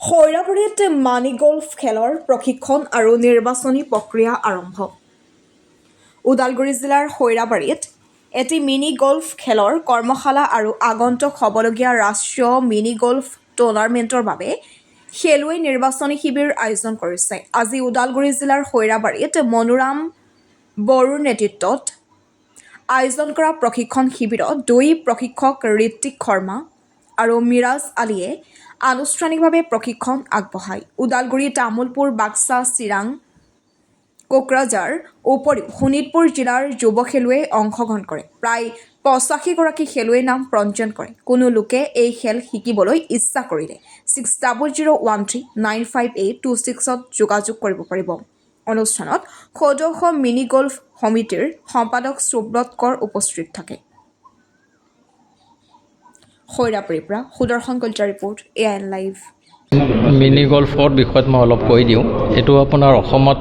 খৈৰাবাৰীত মানি golf খেলৰ প্ৰশিক্ষণ আৰু নিৰ্বাচনী প্ৰক্ৰিয়া আৰম্ভ। ওদালগুৰি জিলাৰ খৈৰাবাৰীত এটি মিনি গল্ফ খেলৰ কৰ্মশালা আৰু আগন্তুক হ'বলগীয়া ৰাষ্ট্ৰীয় মিনি গল্ফ টুৰ্ণামেণ্টৰ বাবে খেলুৱৈ নিৰ্বাচনী শিবিৰ আয়োজন কৰিছে। আজি ওদালগুৰি জিলাৰ খৈৰাবাৰীত মনোৰাম বড়োৰ নেতৃত্বত আয়োজন কৰা প্ৰশিক্ষণ শিবিৰত দুই প্ৰশিক্ষক ঋত্বিক শৰ্মা আৰু মিৰাজ আলীয়ে আনুষ্ঠানিকভাৱে প্ৰশিক্ষণ আগবঢ়ায়। ওদালগুৰি, তামুলপুৰ, বাক্সা, চিৰাং, কোকৰাঝাৰ উপৰিও শোণিতপুৰ জিলাৰ যুৱ খেলুৱৈয়ে অংশগ্ৰহণ কৰে। প্ৰায় ৮৫গৰাকী খেলুৱৈৰ নাম পঞ্জীয়ন কৰে। কোনো লোকে এই খেল শিকিবলৈ ইচ্ছা কৰিলে 6001395826ত যোগাযোগ কৰিব পাৰিব। অনুষ্ঠানত সদৌ মিনি গল্ফ সমিতিৰ সম্পাদক সুব্ৰত কৌৰ উপস্থিত থাকে। খৈৰাবাৰীৰ পৰা সুদৰ্শন কলিতাৰ ৰিপৰ্ট, AIN লাইভ। মিনি গল্ফৰ বিষয়ত মই অলপ কৈ দিওঁ। এইটো আপোনাৰ অসমত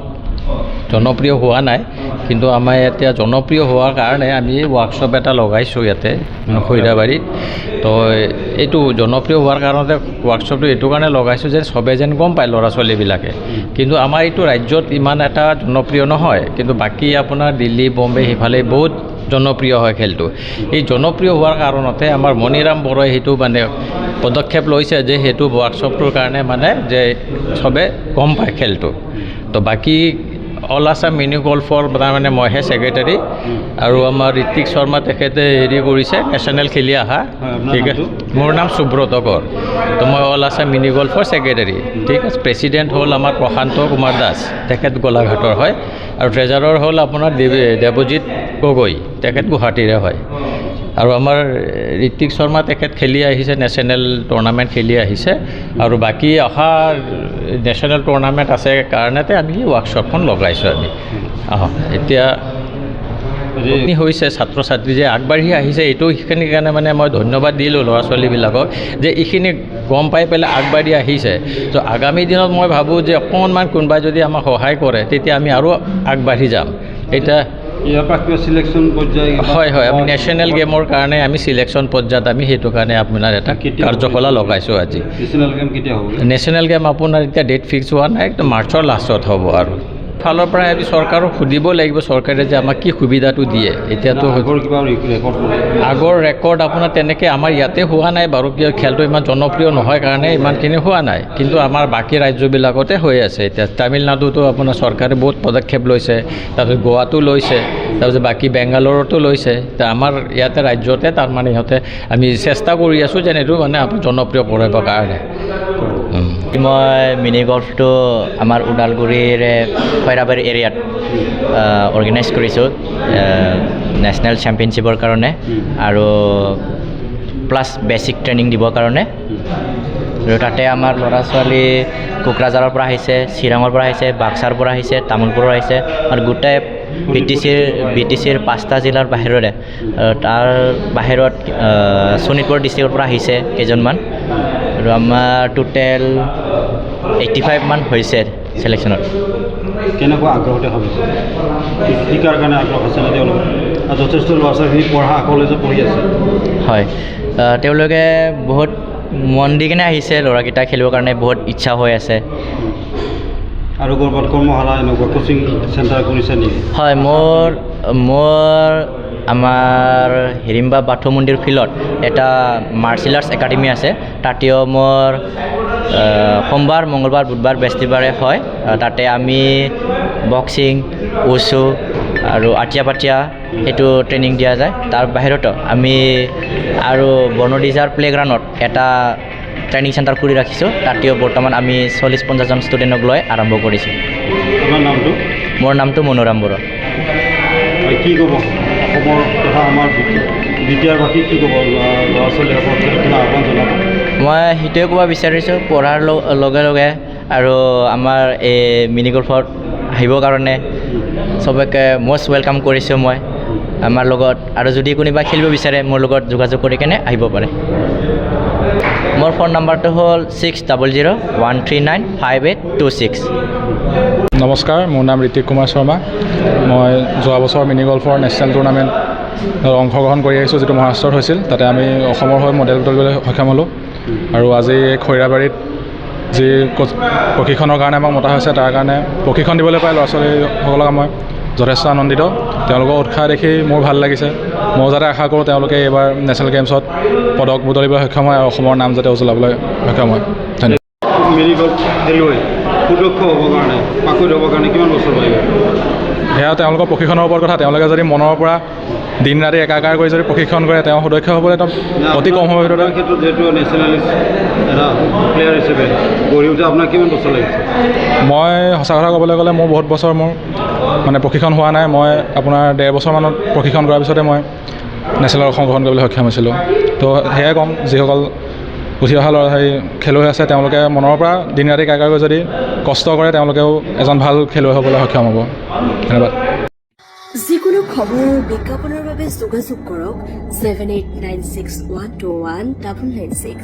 জনপ্ৰিয় হোৱা নাই, কিন্তু আমাৰ এতিয়া জনপ্ৰিয় হোৱাৰ কাৰণে আমি ৱৰ্কশ্বপ এটা লগাইছোঁ ইয়াতে খৈৰাবাৰীত। তো এইটো জনপ্ৰিয় হোৱাৰ কাৰণতে ৱৰ্কশ্বপটো এইটো কাৰণে লগাইছোঁ যে চবে যেন গম পায় ল'ৰা ছোৱালীবিলাকে। কিন্তু আমাৰ এইটো ৰাজ্যত ইমান এটা জনপ্ৰিয় নহয়, কিন্তু বাকী আপোনাৰ দিল্লী, বম্বে সিফালে বহুত জনপ্ৰিয় হয় খেলটো। এই জনপ্ৰিয় হোৱাৰ কাৰণতে আমাৰ মণিৰাম বড়োই সেইটো মানে পদক্ষেপ লৈছে যে সেইটো ৱৰ্কশ্বপটোৰ কাৰণে মানে যে চবে গম পায় খেলটো। তো বাকী অল আছাম মিনি গল্ফৰ তাৰমানে মইহে ছেক্ৰেটাৰী, আৰু আমাৰ ঋত্বিক শৰ্মা তেখেতে হেৰি কৰিছে নেশ্যনেল খেলি অহা। ঠিক আছে, মোৰ নাম সুব্ৰত কৌৰ। তো মই অল আছাম মিনি গল্ফৰ ছেক্ৰেটাৰী। ঠিক আছে, প্ৰেচিডেণ্ট হ'ল আমাৰ প্ৰশান্ত কুমাৰ দাস, তেখেত গোলাঘাটৰ হয়, আৰু ট্ৰেজাৰৰ হ'ল আপোনাৰ দেৱজিৎ গগৈ, তেখেত গুৱাহাটীৰে হয়। আৰু আমাৰ ঋত্বিক শৰ্মা তেখেত খেলি আহিছে, নেশ্যনেল টুৰ্ণামেণ্ট খেলি আহিছে, আৰু বাকী অহা নেশ্যনেল টুৰ্ণামেণ্ট আছে কাৰণেতে আমি ৱৰ্কশ্বপখন লগাইছোঁ আমি। এতিয়া হৈছে ছাত্ৰ ছাত্ৰী যে আগবাঢ়ি আহিছে, এইখিনিৰ কাৰণে মানে মই ধন্যবাদ দিলোঁ ল'ৰা ছোৱালীবিলাকক যে এইখিনি গম পাই পেলাই আগবাঢ়ি আহিছে। তো আগামী দিনত মই ভাবোঁ যে অকণমান কোনোবাই যদি আমাক সহায় কৰে তেতিয়া আমি আৰু আগবাঢ়ি যাম। এতিয়া ইয়াৰ পৰা কিবা চিলেকশ্যন পৰ্যায়? হয়, আমি নেশ্যনেল গেমৰ কাৰণে আমি চিলেকশ্যন পৰ্যায়ত আমি সেইটো কাৰণে আপোনাৰ এটা কাৰ্যকলা লগাইছোঁ আজি। নেশ্যনেল গেম কেতিয়া হ'ব? নেশ্যনেল গেম আপোনাৰ এতিয়া ডেট ফিক্স হোৱা নাই, একদম মাৰ্চৰ লাষ্টত হ'ব। আৰু ফালৰ পৰা আমি চৰকাৰক সুধিব লাগিব, চৰকাৰে যে আমাক কি সুবিধাটো দিয়ে। এতিয়াতো আগৰ ৰেকৰ্ড আপোনাৰ তেনেকৈ আমাৰ ইয়াতে হোৱা নাই বাৰু, কিয় খেলটো ইমান জনপ্ৰিয় নহয় কাৰণে ইমানখিনি হোৱা নাই, কিন্তু আমাৰ বাকী ৰাজ্যবিলাকতে হৈ আছে। এতিয়া তামিলনাডুতো আপোনাৰ চৰকাৰে বহুত পদক্ষেপ লৈছে, তাৰপিছত গোৱাতো লৈছে, তাৰপিছত বাকী বেংগালোৰতো লৈছে। আমাৰ ইয়াতে ৰাজ্যতে তাৰমানে সিহঁতে আমি চেষ্টা কৰি আছোঁ যেন এইটো মানে জনপ্ৰিয় কৰিবৰ কাৰণে। মই মিনি গল্ফটো আমাৰ ওদালগুৰিৰ খৈৰাবাৰী এৰিয়াত অৰ্গেনাইজ কৰিছোঁ নেশ্যনেল চেম্পিয়নশ্বিপৰ কাৰণে, আৰু প্লাছ বেছিক ট্ৰেইনিং দিবৰ কাৰণে। আৰু তাতে আমাৰ ল'ৰা ছোৱালী কোকৰাঝাৰৰ পৰা আহিছে, চিৰাঙৰ পৰা আহিছে, বাক্সাৰ পৰা আহিছে, তামুলপুৰৰ আহিছে, আৰু গোটেই BTCৰ 5টা জিলাৰ বাহিৰৰে, তাৰ বাহিৰত শোণিতপুৰ ডিষ্ট্ৰিক্টৰ পৰা আহিছে কেইজনমান, আৰু আমাৰ টোটেল 85 মান হৈছে চিলেকশ্যনত। কেনেকুৱা আগ্ৰহতে ভাবিছে শিকাৰ কাৰণে? আগ্ৰহ আছে নে তেওঁলোক? যথেষ্ট ল'ৰা ছোৱালী পঢ়া কলেজত পঢ়ি আছে। হয়, তেওঁলোকে বহুত মন দি কিনে আহিছে, ল'ৰাকেইটা খেলিবৰ কাৰণে বহুত ইচ্ছা হৈ আছে। আৰু ক'ৰবাত কৰ্মশালা এনেকুৱা কোচিং চেণ্টাৰ কৰিছে নেকি? হয়, মোৰ আমাৰ হিৰিম্বা বাথৌ মন্দিৰ ফিল্ডত এটা মাৰ্চিয়েল আৰ্টছ একাডেমি আছে। তাতেও মোৰ সোমবাৰ, মঙলবাৰ, বুধবাৰ, বৃহস্পতিবাৰে হয়। তাতে আমি বক্সিং, উচু আৰু আঠিয়া পাঠিয়া সেইটো ট্ৰেইনিং দিয়া যায়। তাৰ বাহিৰতো আমি আৰু বনডিজাৰ প্লে'গ্ৰাউণ্ডত এটা ট্ৰেইনিং চেণ্টাৰ কৰি ৰাখিছোঁ। তাতেও বৰ্তমান আমি 40-50জন ষ্টুডেণ্টক লৈ আৰম্ভ কৰিছোঁ। আপোনাৰ নামটো? মোৰ নামটো মনোৰাম বড়ো। কি ক'ব অসমৰ তথা আমাৰ বিদ্যাৰ্থী, কি ক'ব ল'ৰা ছোৱালীসকলক কিবা আহ্বান জনাব? মই সেইটোৱে ক'ব বিচাৰিছোঁ, পঢ়াৰ লগে লগে আৰু আমাৰ এই মিনি গল্ফত আহিবৰ কাৰণে চবকে মষ্ট ৱেলকাম কৰিছোঁ মই আমাৰ লগত। আৰু যদি কোনোবা খেলিব বিচাৰে মোৰ লগত যোগাযোগ কৰি কেনে আহিব পাৰে। মোৰ ফোন নাম্বাৰটো হ'ল 6001395826। নমস্কাৰ, মোৰ নাম ঋত্বিক কুমাৰ শৰ্মা। মই যোৱা বছৰ মিনি গল্ফৰ নেশ্যনেল টুৰ্ণামেণ্ট অংশগ্ৰহণ কৰি আহিছোঁ, যিটো মহাৰাষ্ট্ৰত হৈছিল। তাতে আমি অসমৰ হৈ মেডেল তুলিবলৈ সক্ষম হ'লোঁ। আৰু আজি খৈৰাবাৰীত যি প্ৰশিক্ষণৰ কাৰণে আমাক মতা হৈছে তাৰ কাৰণে প্ৰশিক্ষণ দিবলৈ পাই ল'ৰা ছোৱালীসকলক মই যথেষ্ট আনন্দিত। তেওঁলোকৰ উৎসাহ দেখি মোৰ ভাল লাগিছে। মই যাতে আশা কৰোঁ তেওঁলোকে এইবাৰ নেশ্যনেল গেমছত পদক বুটলিবলৈ সক্ষম হয় আৰু অসমৰ নাম যাতে উজ্বলাবলৈ সক্ষম হয়। ধন্যবাদ। মিনি গল্ফ খেলুৱৈ সুদক্ষ হ'বৰ কাৰণে পাকৈত হ'বৰ কাৰণে কিমান বছৰ লাগিব? সেয়া তেওঁলোকৰ প্ৰশিক্ষণৰ ওপৰত কথা। তেওঁলোকে যদি মনৰ পৰা দিন ৰাতি একাকাৰ কৰি যদি প্ৰশিক্ষণ কৰে তেওঁ সুদক্ষ হ'বলৈ একদম অতি কম সময়ৰ ভিতৰতে। আপোনাৰ ক্ষেত্ৰত যিহেতু নেশ্যনেলিষ্ট এটা প্লেয়াৰ হিচাপে গঢ়ি উঠে আপোনাৰ কিমান বছৰ লাগিছে? মই সঁচা কথা ক'বলৈ গ'লে মোৰ বহুত বছৰ মোৰ মানে প্ৰশিক্ষণ হোৱা নাই। মই আপোনাৰ 1.5 বছৰমানত প্ৰশিক্ষণ কৰাৰ পিছতে মই নেশ্যনেলত অংশগ্ৰহণ কৰিবলৈ সক্ষম হৈছিলোঁ। তো সেয়াই ক'ম, যিসকল উঠি অহা খেলুৱৈ আছে তেওঁলোকে মনৰ পৰা দিন ৰাতি একাকাৰ কৰি যদি কষ্ট কৰে তেওঁলোকেও এজন ভাল খেলুৱৈ হ'বলৈ সক্ষম হ'ব। ধন্যবাদ। যিকোনো খবৰ আৰু বিজ্ঞাপনৰ বাবে যোগাযোগ কৰক 7896121996।